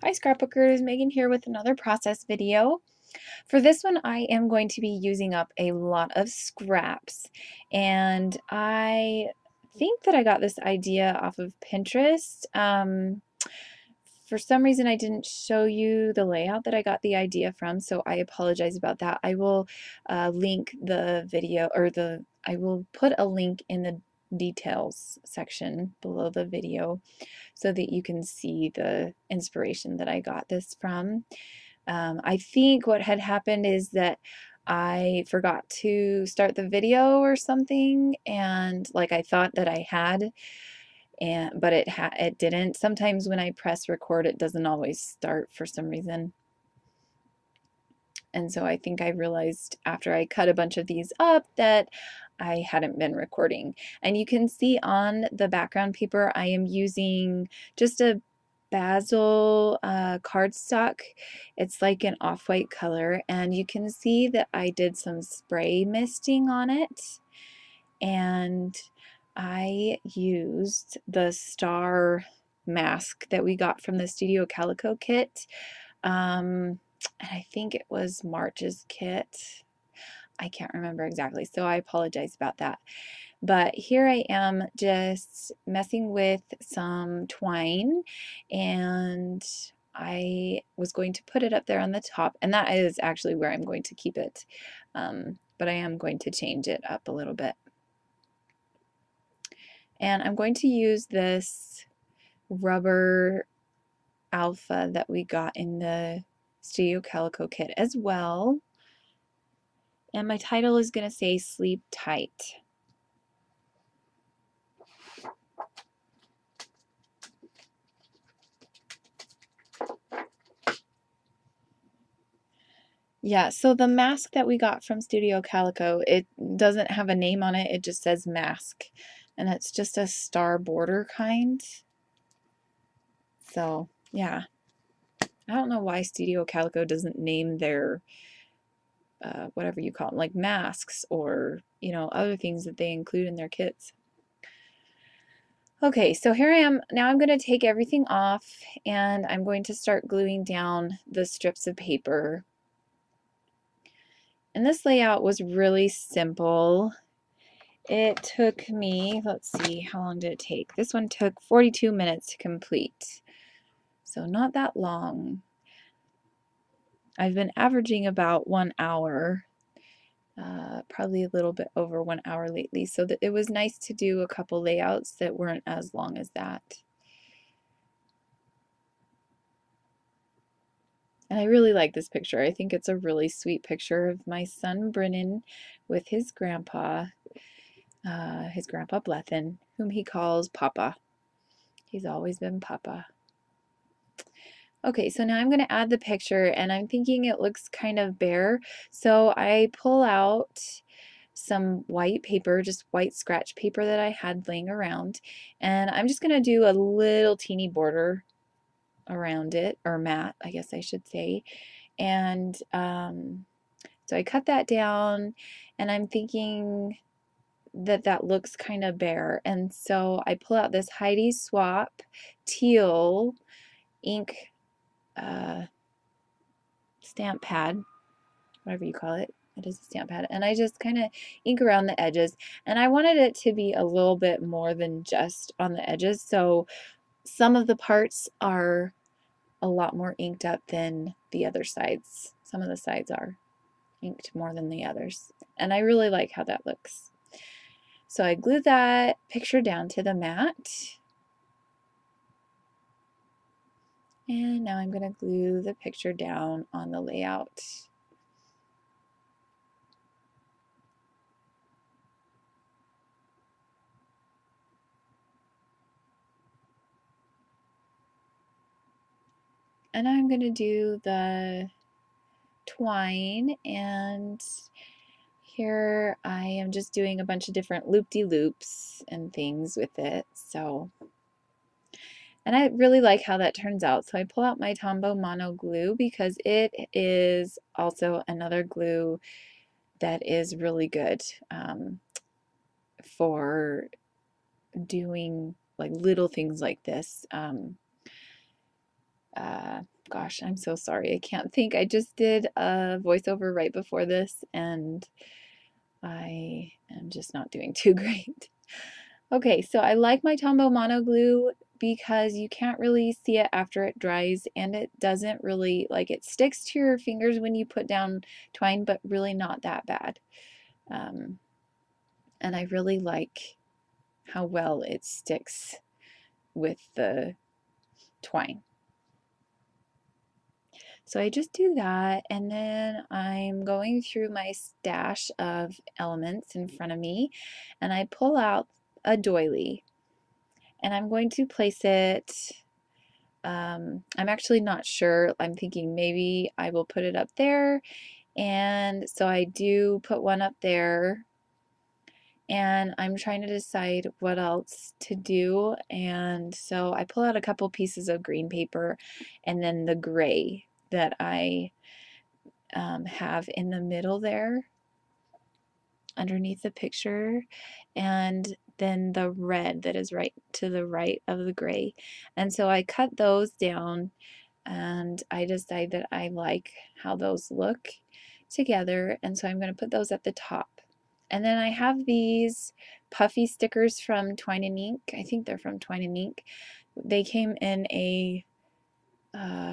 Hi Scrapbookers, Megan here with another process video. For this one I am going to be using up a lot of scraps, and I think that I got this idea off of Pinterest. For some reason I didn't show you the layout that I got the idea from, so I apologize about that. I will link the video, or I will put a link in the details section below the video so that you can see the inspiration that I got this from. I think what had happened is that I forgot to start the video or something, and like I thought that I had, but it didn't. Sometimes when I press record it doesn't always start for some reason. And so I think I realized after I cut a bunch of these up that I hadn't been recording. And you can see on the background paper I am using just a basil cardstock. It's like an off-white color, and you can see that I did some spray misting on it, and I used the star mask that we got from the Studio Calico kit. And I think it was March's kit. I can't remember exactly, so I apologize about that. But here I am just messing with some twine, and I was going to put it up there on the top, and that is actually where I'm going to keep it. But I am going to change it up a little bit. And I'm going to use this rubber alpha that we got in the Studio Calico kit as well. And my title is going to say Sleep Tight. Yeah, so the mask that we got from Studio Calico, it doesn't have a name on it, it just says mask. And it's just a star border kind. So, yeah. I don't know why Studio Calico doesn't name their whatever you call them, like masks or, you know, other things that they include in their kits. Okay, so here I am. Now I'm going to take everything off, and I'm going to start gluing down the strips of paper. And this layout was really simple. It took me, let's see, how long did it take? This one took 42 minutes to complete. So not that long. I've been averaging about 1 hour, probably a little bit over 1 hour lately. So that it was nice to do a couple layouts that weren't as long as that. And I really like this picture. I think it's a really sweet picture of my son Brennan with his grandpa Blethen, whom he calls Papa. He's always been Papa. Okay, so now I'm going to add the picture, and I'm thinking it looks kind of bare, so I pull out some white paper, just white scratch paper that I had laying around, and I'm just going to do a little teeny border around it, or mat, I guess I should say. And so I cut that down, and I'm thinking that that looks kind of bare, and so I pull out this Heidi Swap teal ink stamp pad, whatever you call it. It is a stamp pad, and I just kind of ink around the edges, and I wanted it to be a little bit more than just on the edges, so some of the parts are a lot more inked up than the other sides. Some of the sides are inked more than the others, and I really like how that looks. So I glued that picture down to the mat, and now I'm going to glue the picture down on the layout. And I'm going to do the twine, and here I am just doing a bunch of different loop-de-loops and things with it. So, and I really like how that turns out. So I pull out my Tombow Mono glue because it is also another glue that is really good for doing like little things like this. gosh, I'm so sorry. I can't think. I just did a voiceover right before this, and I am just not doing too great. Okay, so I like my Tombow Mono Glue because you can't really see it after it dries, and it doesn't really, like, it sticks to your fingers when you put down twine, but really not that bad. And I really like how well it sticks with the twine. So I just do that, and then I'm going through my stash of elements in front of me, and I pull out a doily, and I'm going to place it, I'm actually not sure. I'm thinking maybe I will put it up there, and so I do put one up there, and I'm trying to decide what else to do, and so I pull out a couple pieces of green paper and then the gray that I have in the middle there underneath the picture, and then the red that is right to the right of the gray. And so I cut those down, and I decide that I like how those look together, and so I'm going to put those at the top. And then I have these puffy stickers from Twine and Ink. I think they're from Twine and Ink. They came in a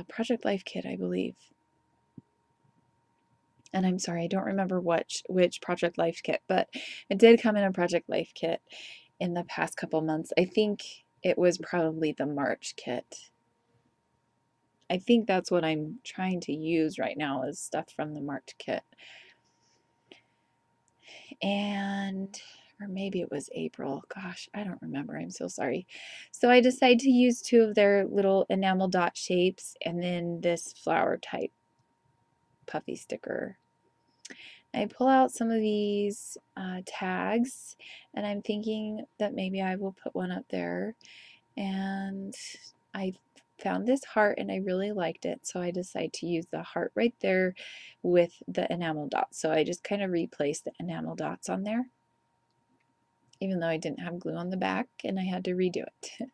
Project Life kit, I believe. And I'm sorry, I don't remember which Project Life kit, but it did come in a Project Life kit in the past couple months. I think it was probably the March kit. I think that's what I'm trying to use right now, is stuff from the March kit. And, or maybe it was April. Gosh, I don't remember. I'm so sorry. So I decided to use two of their little enamel dot shapes and then this flower type puffy sticker. I pull out some of these tags, and I'm thinking that maybe I will put one up there. And I found this heart and I really liked it, so I decided to use the heart right there with the enamel dots. So I just kind of replaced the enamel dots on there, even though I didn't have glue on the back and I had to redo it.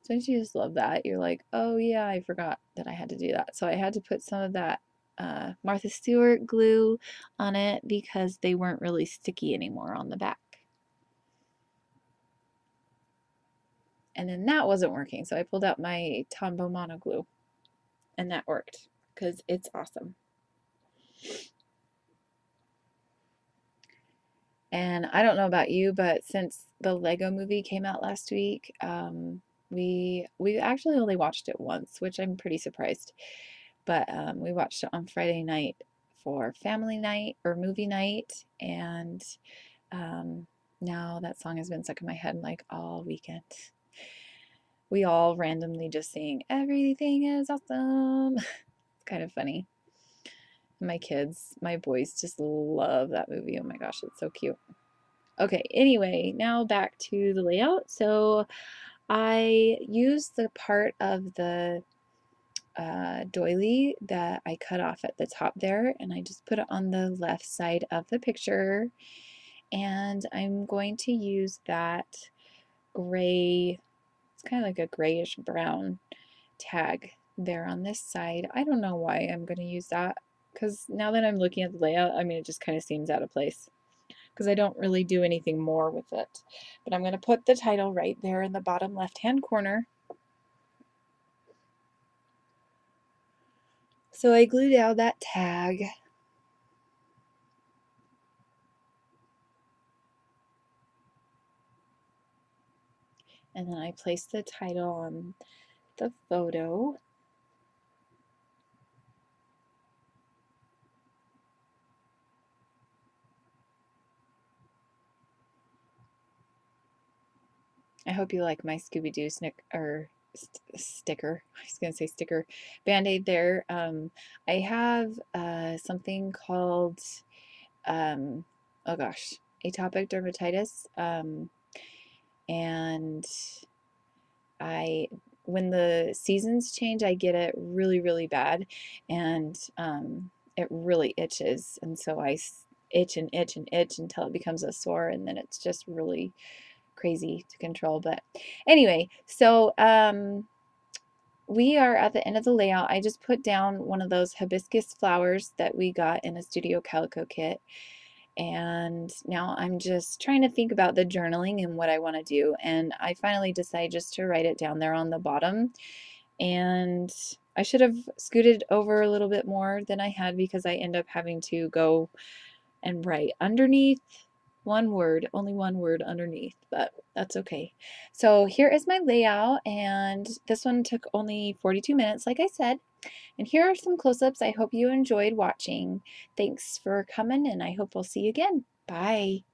Don't you just love that? You're like, oh yeah, I forgot that I had to do that. So I had to put some of that Martha Stewart glue on it because they weren't really sticky anymore on the back. And then that wasn't working, so I pulled out my Tombow Mono Glue, and that worked because it's awesome. And I don't know about you, but since the Lego movie came out last week, we actually only watched it once, which I'm pretty surprised. But we watched it on Friday night for family night or movie night, and now that song has been stuck in my head like all weekend. We all randomly just sing, "Everything is awesome." It's kind of funny. My kids, my boys just love that movie. Oh my gosh, it's so cute. Okay, anyway, now back to the layout. So I used the part of the doily that I cut off at the top there, and I just put it on the left side of the picture. And I'm going to use that gray, it's kind of like a grayish brown tag there on this side. I don't know why I'm going to use that, because now that I'm looking at the layout, I mean, it just kind of seems out of place because I don't really do anything more with it. But I'm going to put the title right there in the bottom left-hand corner. So I glued down that tag. And then I placed the title on the photo. I hope you like my Scooby-Doo sticker. I was going to say sticker. Band-Aid there. I have something called, oh gosh, atopic dermatitis. And when the seasons change, I get it really, really bad. And it really itches. And so I itch and itch and itch until it becomes a sore. And then it's just really crazy to control. But anyway, so we are at the end of the layout. I just put down one of those hibiscus flowers that we got in a Studio Calico kit. And now I'm just trying to think about the journaling and what I want to do. And I finally decided just to write it down there on the bottom. And I should have scooted over a little bit more than I had because I end up having to go and write underneath one word, only one word underneath, but that's okay. So here is my layout, and this one took only 42 minutes, like I said. And here are some close-ups. I hope you enjoyed watching. Thanks for coming, and I hope we'll see you again. Bye.